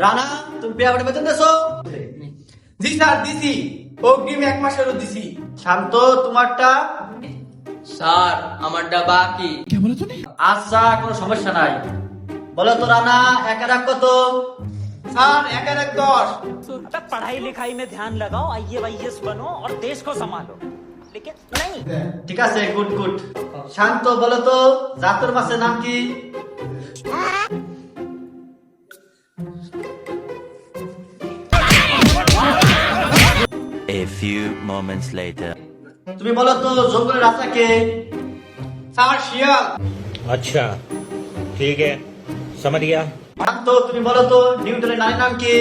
রানা, তুমি পেয়ারে বেতন দিছো? জি স্যার দিছি, অগ্রিম 1 মাসেরও দিছি। শান্ত, তোমারটা? স্যার আমারটা বাকি। আচ্ছা, কোনো সমস্যা নাই। বলো তো রানা, একা রাখ কত? স্যার 1 আর 1 10। अबे पढ़ाई लिखाई में ध्यान लगाओ, आईएएस बनो और देश को संभालो, लेकिन नहीं। ঠিক আছে, গুড গুড। শান্ত, বলো তো জাতর মাছের নাম কি? A few moments later. তুমি বলো তো জঙ্গলের রাজা কে? স্যার শিয়াল। अच्छा ठीक है समझ गया। শান্ত, তুমি বলো তো নিউটনের নারীর নাম কি?